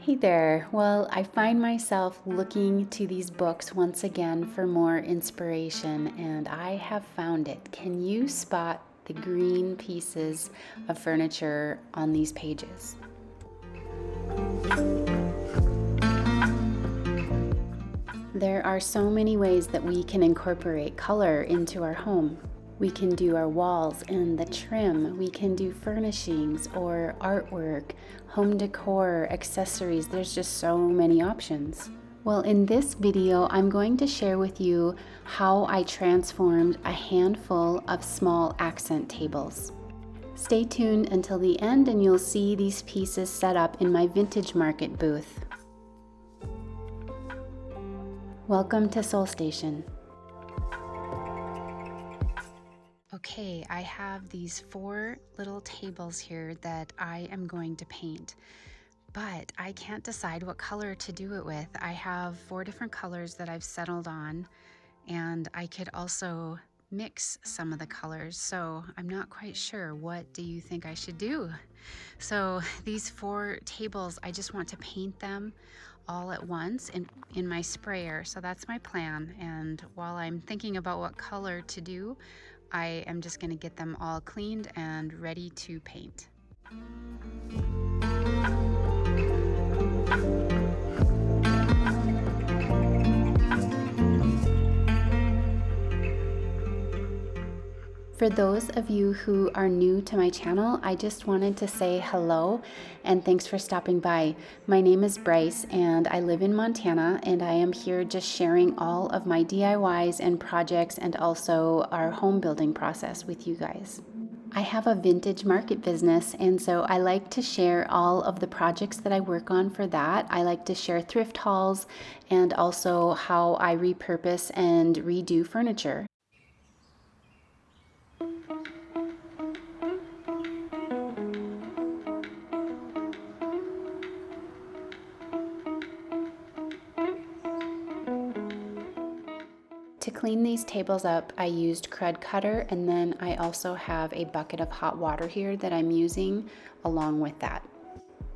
Hey there. Well, I find myself looking to these books once again for more inspiration, and I have found it. Can you spot the green pieces of furniture on these pages? There are so many ways that we can incorporate color into our home. We can do our walls and the trim. We can do furnishings or artwork, home decor, accessories. There's just so many options. Well, in this video, I'm going to share with you how I transformed a handful of small accent tables. Stay tuned until the end and you'll see these pieces set up in my vintage market booth. Welcome to Soul Station. Okay, I have these 4 little tables here that I am going to paint, but I can't decide what color to do it with. I have 4 different colors that I've settled on, and I could also mix some of the colors, so I'm not quite sure. What do you think I should do? So these 4 tables, I just want to paint them all at once in my sprayer. So that's my plan. And while I'm thinking about what color to do, I am just going to get them all cleaned and ready to paint. For those of you who are new to my channel, I just wanted to say hello and thanks for stopping by. My name is Bryce and I live in Montana, and I am here just sharing all of my DIYs and projects and also our home building process with you guys. I have a vintage market business, and so I like to share all of the projects that I work on for that. I like to share thrift hauls and also how I repurpose and redo furniture. To clean these tables up, I used Crud Cutter, and then I also have a bucket of hot water here that I'm using along with that.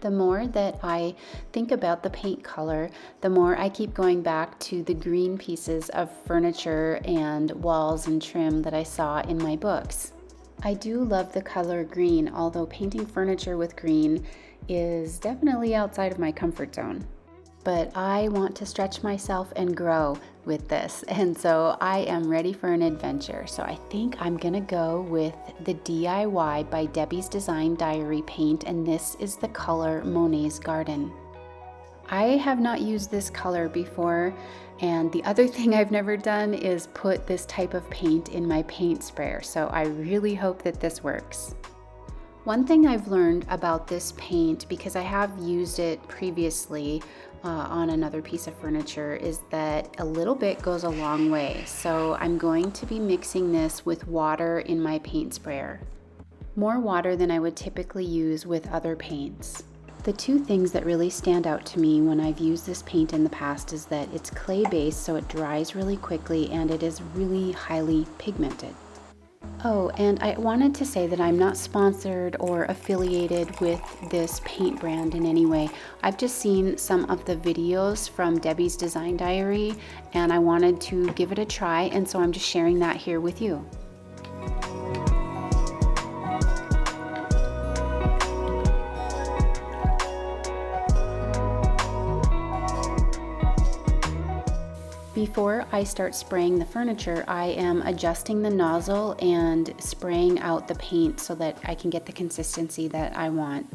The more that I think about the paint color, the more I keep going back to the green pieces of furniture and walls and trim that I saw in my books. I do love the color green, although painting furniture with green is definitely outside of my comfort zone. But I want to stretch myself and grow with this, and so I am ready for an adventure. So I think I'm gonna go with the DIY by Debi's Design Diary paint, and this is the color Monet's Garden. I have not used this color before, and the other thing I've never done is put this type of paint in my paint sprayer, so I really hope that this works. One thing I've learned about this paint, because I have used it previously on another piece of furniture, is that a little bit goes a long way. So I'm going to be mixing this with water in my paint sprayer. More water than I would typically use with other paints. The 2 things that really stand out to me when I've used this paint in the past is that it's clay-based, so it dries really quickly, and it is really highly pigmented. Oh, and I wanted to say that I'm not sponsored or affiliated with this paint brand in any way. I've just seen some of the videos from Debi's Design Diary, and I wanted to give it a try, and so I'm just sharing that here with you. Before I start spraying the furniture, I am adjusting the nozzle and spraying out the paint so that I can get the consistency that I want.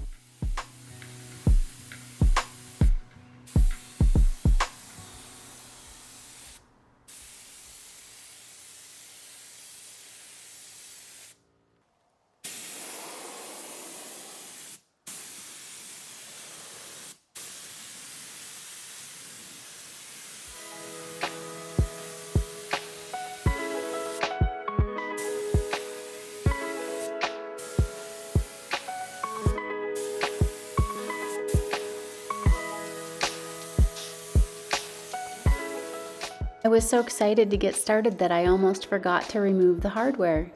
I was so excited to get started that I almost forgot to remove the hardware.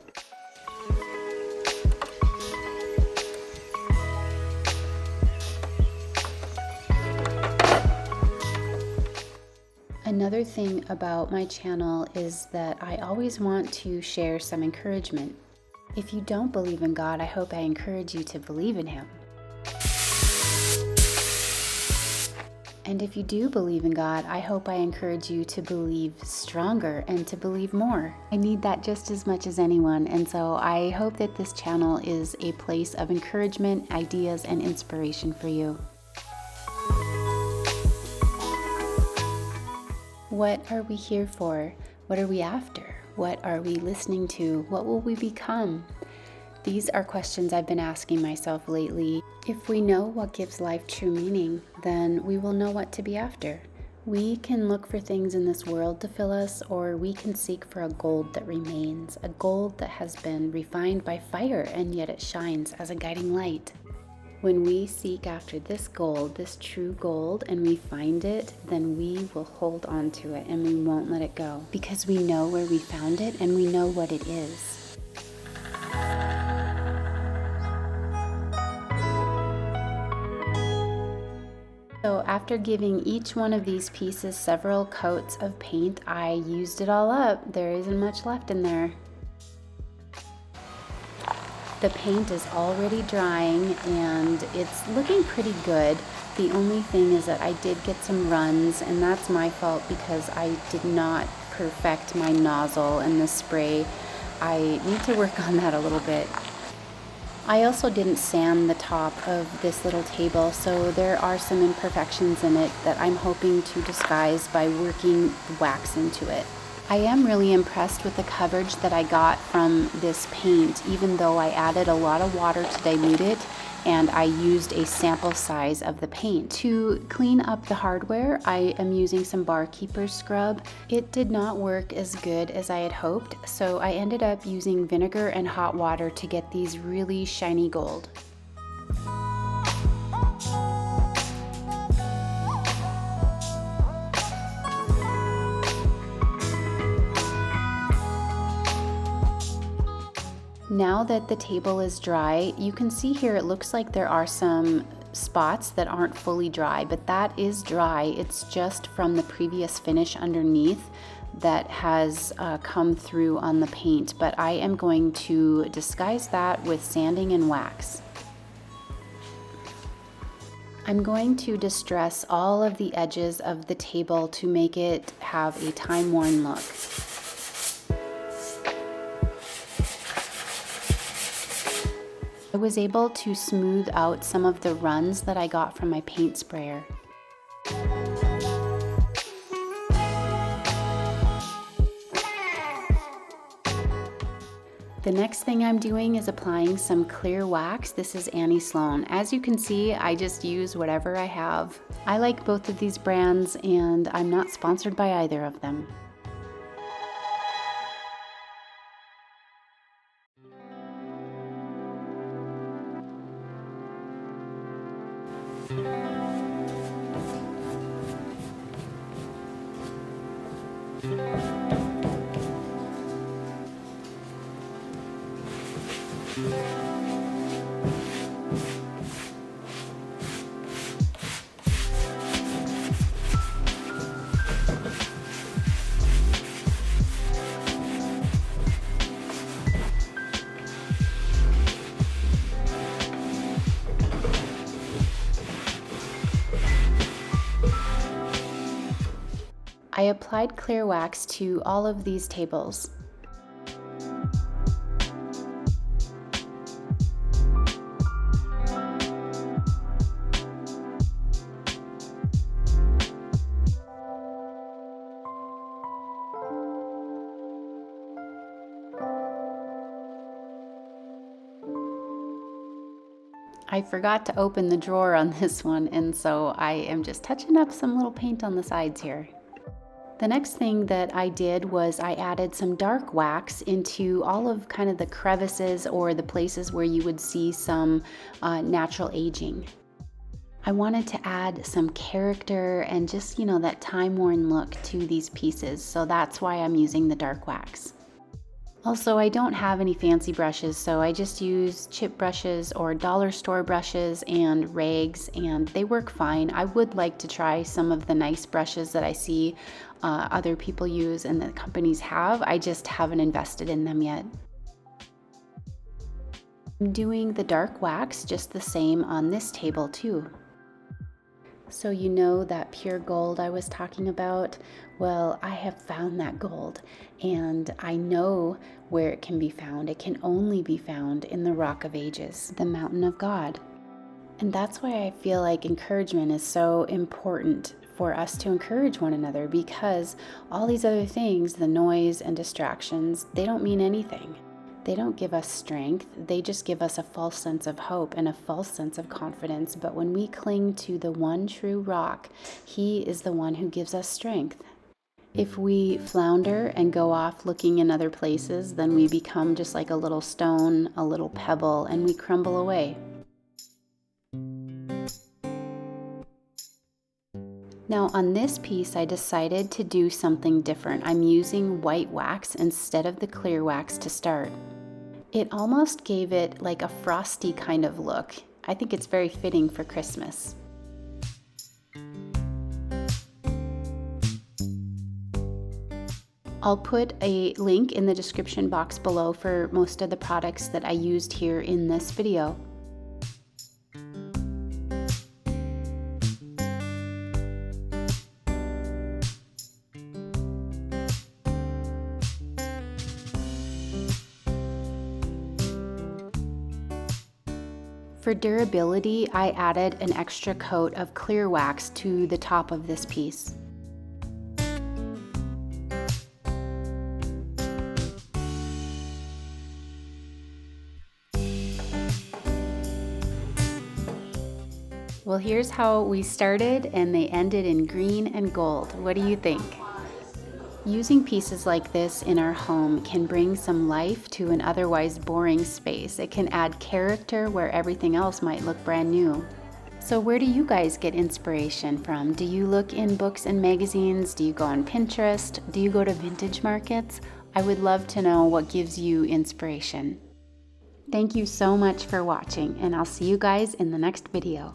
Another thing about my channel is that I always want to share some encouragement. If you don't believe in God, I hope I encourage you to believe in Him. And if you do believe in God, I hope I encourage you to believe stronger and to believe more. I need that just as much as anyone, and so I hope that this channel is a place of encouragement, ideas, and inspiration for you. What are we here for? What are we after? What are we listening to? What will we become? These are questions I've been asking myself lately. If we know what gives life true meaning, then we will know what to be after. We can look for things in this world to fill us, or we can seek for a gold that remains, a gold that has been refined by fire, and yet it shines as a guiding light. When we seek after this gold, this true gold, and we find it, then we will hold on to it and we won't let it go, because we know where we found it and we know what it is. So after giving each one of these pieces several coats of paint, I used it all up. There isn't much left in there. The paint is already drying and it's looking pretty good. The only thing is that I did get some runs, and that's my fault because I did not perfect my nozzle and the spray. I need to work on that a little bit. I also didn't sand the top of this little table, so there are some imperfections in it that I'm hoping to disguise by working wax into it. I am really impressed with the coverage that I got from this paint, even though I added a lot of water to dilute it and I used a sample size of the paint. To clean up the hardware, I am using some barkeeper scrub. It did not work as good as I had hoped, so I ended up using vinegar and hot water to get these really shiny gold. Now that the table is dry, you can see here it looks like there are some spots that aren't fully dry, but that is dry. It's just from the previous finish underneath that has come through on the paint, but I am going to disguise that with sanding and wax. I'm going to distress all of the edges of the table to make it have a time-worn look. I was able to smooth out some of the runs that I got from my paint sprayer. The next thing I'm doing is applying some clear wax. This is Annie Sloan. As you can see, I just use whatever I have. I like both of these brands and I'm not sponsored by either of them. I applied clear wax to all of these tables. I forgot to open the drawer on this one, and so I am just touching up some little paint on the sides here. The next thing that I did was I added some dark wax into all of kind of the crevices or the places where you would see some natural aging. I wanted to add some character and just, that time-worn look to these pieces, so that's why I'm using the dark wax. Also, I don't have any fancy brushes, so I just use chip brushes or dollar store brushes and rags, and they work fine. I would like to try some of the nice brushes that I see other people use and that companies have. I just haven't invested in them yet. I'm doing the dark wax just the same on this table too. So you know that pure gold I was talking about? Well, I have found that gold, and I know where it can be found. It can only be found in the Rock of Ages, the mountain of God. And that's why I feel like encouragement is so important for us to encourage one another, because all these other things, the noise and distractions, they don't mean anything. They don't give us strength. They just give us a false sense of hope and a false sense of confidence. But when we cling to the one true rock, He is the one who gives us strength. If we flounder and go off looking in other places, then we become just like a little stone, a little pebble, and we crumble away. Now on this piece, I decided to do something different. I'm using white wax instead of the clear wax to start. It almost gave it like a frosty kind of look. I think it's very fitting for Christmas. I'll put a link in the description box below for most of the products that I used here in this video. For durability, I added an extra coat of clear wax to the top of this piece. Well, here's how we started and they ended in green and gold. What do you think? Using pieces like this in our home can bring some life to an otherwise boring space. It can add character where everything else might look brand new. So where do you guys get inspiration from? Do you look in books and magazines? Do you go on Pinterest? Do you go to vintage markets? I would love to know what gives you inspiration. Thank you so much for watching, and I'll see you guys in the next video.